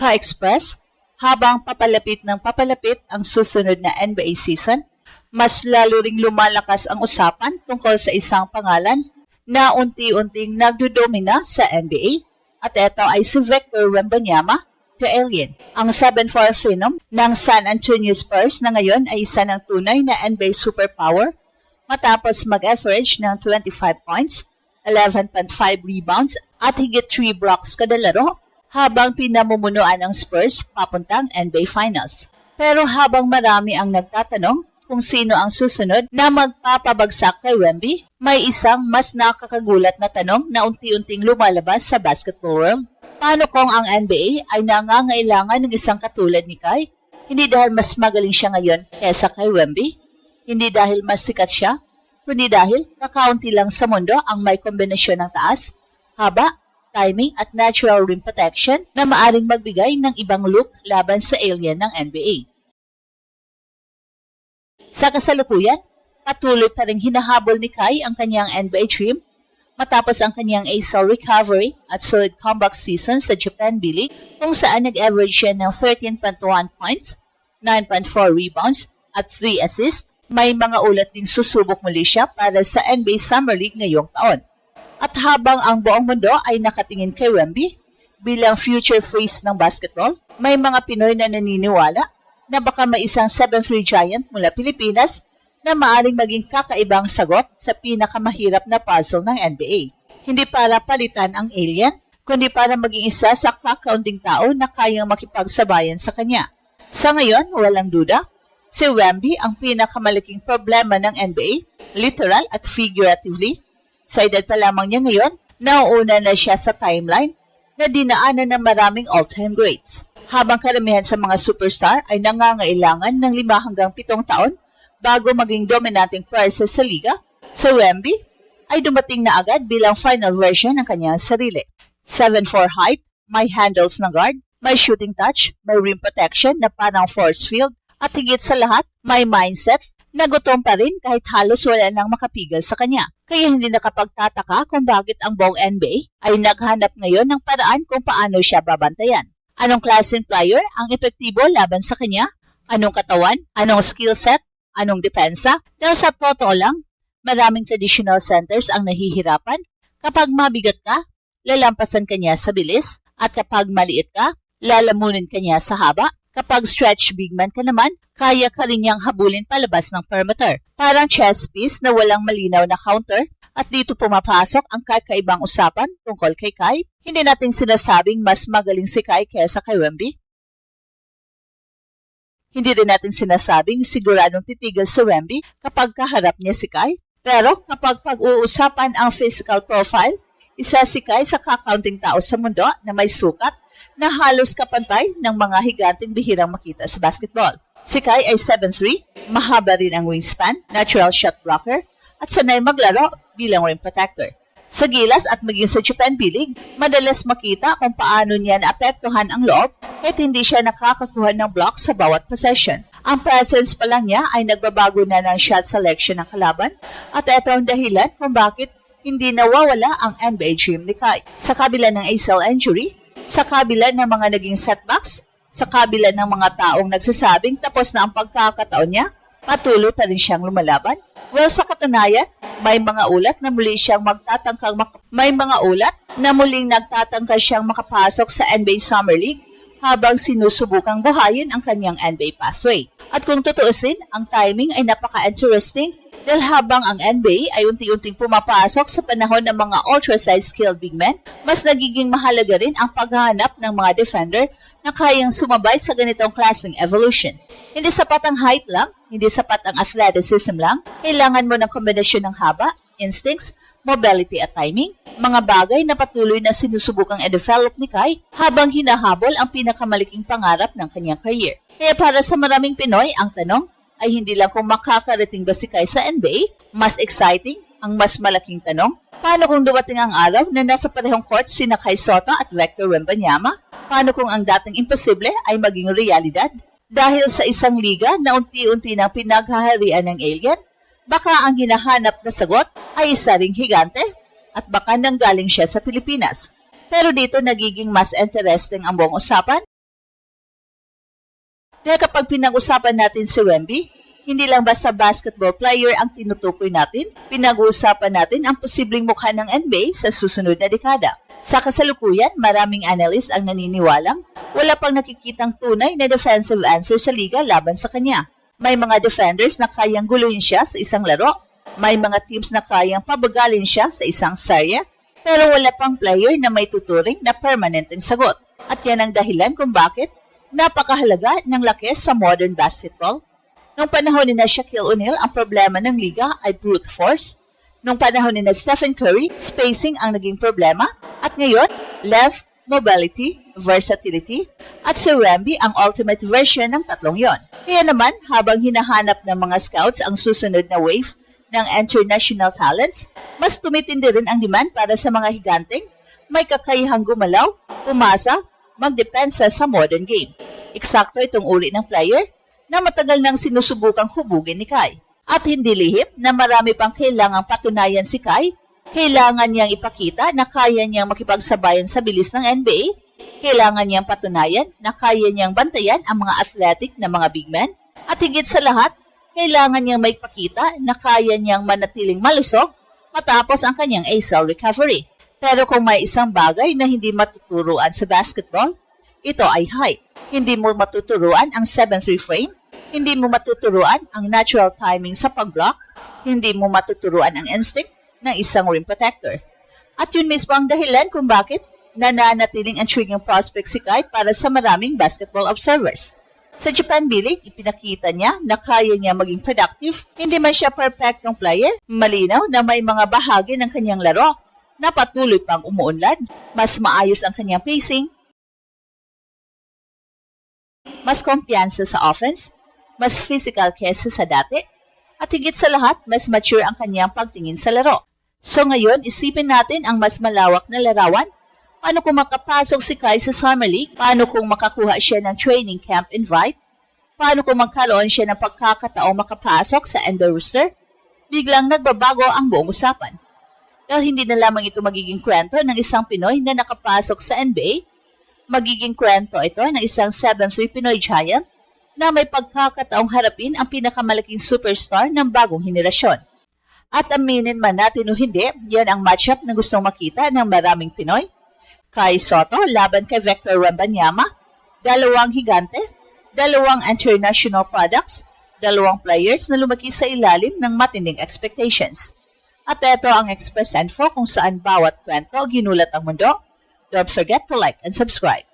ka-express, habang papalapit ng papalapit ang susunod na NBA season, mas lalo ring lumalakas ang usapan tungkol sa isang pangalan na unti-unting nagdodomina sa NBA, at ito ay si Victor Wembanyama, the Alien. Ang 7'4" phenom ng San Antonio Spurs na ngayon ay isa ng tunay na NBA superpower matapos mag-average ng 25 points, 11.5 rebounds at higit 3 blocks kada laro habang pinamumunuan ang Spurs papuntang NBA Finals. Pero habang marami ang nagtatanong kung sino ang susunod na magpapabagsak kay Wemby, may isang mas nakakagulat na tanong na unti-unting lumalabas sa basketball world. Paano kung ang NBA ay nangangailangan ng isang katulad ni Kai? Hindi dahil mas magaling siya ngayon kesa kay Wemby, hindi dahil mas sikat siya, kundi dahil kakaunti lang sa mundo ang may kombinasyon ng taas, haba, timing at natural rim protection na maaring magbigay ng ibang look laban sa alien ng NBA. Sa kasalukuyan, patuloy pa rin hinahabol ni Kai ang kanyang NBA dream matapos ang kanyang ACL recovery at solid comeback season sa Japan B-League kung saan nag-average siya ng 13.1 points, 9.4 rebounds at 3 assists. May mga ulat ding susubok muli siya para sa NBA Summer League ngayong taon. At habang ang buong mundo ay nakatingin kay Wemby bilang future face ng basketball, may mga Pinoy na naniniwala na baka may isang 7'3" giant mula Pilipinas na maaring maging kakaibang sagot sa pinakamahirap na puzzle ng NBA. Hindi para palitan ang alien, kundi para maging isa sa kakaunting tao na kayang makipagsabayan sa kanya. Sa ngayon, walang duda, si Wemby ang pinakamalaking problema ng NBA, literal at figuratively. Sa edad pa lamang niya ngayon, nauuna na siya sa timeline na dinaanan ng maraming all-time greats. Habang karamihan sa mga superstar ay nangangailangan ng 5 hanggang 7 taon bago maging dominanting player sa liga, si Wemby ay dumating na agad bilang final version ng kanyang sarili. 7'4" height, may handles na guard, may shooting touch, may rim protection na parang force field, at higit sa lahat, may mindset na gutom pa rin kahit halos wala nang makapigil sa kanya. Kaya hindi nakapagtataka kung bakit ang buong NBA ay naghanap ngayon ng paraan kung paano siya babantayan. Anong klaseng player ang epektibo laban sa kanya? Anong katawan? Anong skill set? Anong depensa? Dahil sa totoo lang, maraming traditional centers ang nahihirapan. Kapag mabigat ka, lalampasan ka niya sa bilis. At kapag maliit ka, lalamunin ka niya sa haba. Kapag stretch big man ka naman, kaya ka rin niyang habulin palabas ng perimeter. Parang chess piece na walang malinaw na counter, at dito pumapasok ang kakaibang usapan tungkol kay Kai. Hindi natin sinasabing mas magaling si Kai kesa kay Wemby. Hindi rin natin sinasabing siguradong titigil si Wemby kapag kaharap niya si Kai. Pero kapag pag-uusapan ang physical profile, isa si Kai sa kakaunting tao sa mundo na may sukat na halos kapantay ng mga higanteng bihirang makita sa basketball. Si Kai ay 7'3", mahaba rin ang wingspan, natural shot blocker, at sanay maglaro bilang rim protector. Sa gilas at maging sa Japan B-League, madalas makita kung paano niya naapektuhan ang loob kahit hindi siya nakakakuha ng block sa bawat possession. Ang presence pa lang niya ay nagbabago na ng shot selection ng kalaban, at ito ang dahilan kung bakit hindi nawawala ang NBA dream ni Kai. Sa kabila ng ACL injury, sa kabila ng mga naging setbacks, sa kabila ng mga taong nagsasabing tapos na ang pagkakataon niya, patuloy pa rin siyang lumalaban. Well, sa katunayan, may mga ulat na muling nagtatangka siyang makapasok sa NBA Summer League habang sinusubukang buhayin ang kanyang NBA pathway. At kung tutuusin, ang timing ay napaka-interesting dahil habang ang NBA ay unti-unting pumapasok sa panahon ng mga ultra-size skilled big men, mas nagiging mahalaga rin ang paghahanap ng mga defender na kayang sumabay sa ganitong klaseng evolution. Hindi sapat ang height lang, hindi sapat ang athleticism lang, kailangan mo ng kombinasyon ng haba, instincts, mobility at timing, mga bagay na patuloy na sinusubukang i-develop ni Kai habang hinahabol ang pinakamalaking pangarap ng kanyang career. Kaya para sa maraming Pinoy, ang tanong ay hindi lang kung makakarating ba si Kai sa NBA, mas exciting, ang mas malaking tanong, paano kung dumating ang araw na nasa parehong court sina Kai Sotto at Victor Wembanyama? Paano kung ang dating imposible ay maging realidad? Dahil sa isang liga na unti-unti nang pinaghaharian ng alien, baka ang hinahanap na sagot ay isa ring higante at baka nanggaling siya sa Pilipinas. Pero dito nagiging mas interesting ang buong usapan Dahil kapag pinag-usapan natin si Wemby, hindi lang basta basketball player ang tinutukoy natin, pinag-uusapan natin ang posibleng mukha ng NBA sa susunod na dekada. Sa kasalukuyan, maraming analyst ang naniniwalang wala pang nakikitang tunay na defensive answer sa liga laban sa kanya. May mga defenders na kayang guluhin siya sa isang laro, may mga teams na kayang pabagalin siya sa isang serye, pero wala pang player na may tuturing na permanenteng sagot. At yan ang dahilan kung bakit napakahalaga ng laki sa modern basketball. Nung panahon ni Shaquille O'Neal, ang problema ng liga ay brute force. Nung panahon ni Stephen Curry, spacing ang naging problema. At ngayon, length, mobility, versatility, at si Wemby ang ultimate version ng tatlong yon. Kaya naman, habang hinahanap ng mga scouts ang susunod na wave ng international talents, mas tumitindi rin ang demand para sa mga higanteng may kakayahang gumalaw, pumasa, magdepensa sa modern game. Eksakto itong uri ng player na matagal nang sinusubukang hubugin ni Kai. At hindi lihim na marami pang kailangang patunayan si Kai. Kailangan niyang ipakita na kaya niyang makipagsabayan sa bilis ng NBA. Kailangan niyang patunayan na kaya niyang bantayan ang mga athletic na mga big men. At higit sa lahat, kailangan niyang maipakita na kaya niyang manatiling malusog matapos ang kanyang ACL recovery. Pero kung may isang bagay na hindi matuturuan sa basketball, ito ay height. Hindi mo matuturuan ang 7'3 frame, hindi mo matuturuan ang natural timing sa pag-block, hindi mo matuturuan ang instinct ng isang rim protector. At yun mismo ang dahilan kung bakit nananatiling intriguing prospect si Kai para sa maraming basketball observers. Sa Japan B-League, ipinakita niya na kaya niya maging productive. Hindi man siya perfectong player, malinaw na may mga bahagi ng kanyang laro na patuloy pang umuunlad. Mas maayos ang kanyang pacing, mas kumpiyansa sa offense, mas physical kesa sa dati, at higit sa lahat, mas mature ang kanyang pagtingin sa laro. So ngayon, isipin natin ang mas malawak na larawan. Paano kung makapasok si Kai sa Summer League? Paano kung makakuha siya ng training camp invite? Paano kung magkaroon siya ng pagkakataong makapasok sa NBA roster? Biglang nagbabago ang buong usapan. Dahil hindi na lamang ito magiging kwento ng isang Pinoy na nakapasok sa NBA, magiging kwento ito ng isang 7'3 Pinoy giant na may pagkakataong harapin ang pinakamalaking superstar ng bagong henerasyon. At aminin man natin o hindi, yan ang matchup na gustong makita ng maraming Pinoy. Kai Sotto laban kay Victor Wembanyama, dalawang higante, dalawang international products, dalawang players na lumaki sa ilalim ng matinding expectations. At ito ang Express Info kung saan bawat kwento ginulat ang mundo. Don't forget to like and subscribe.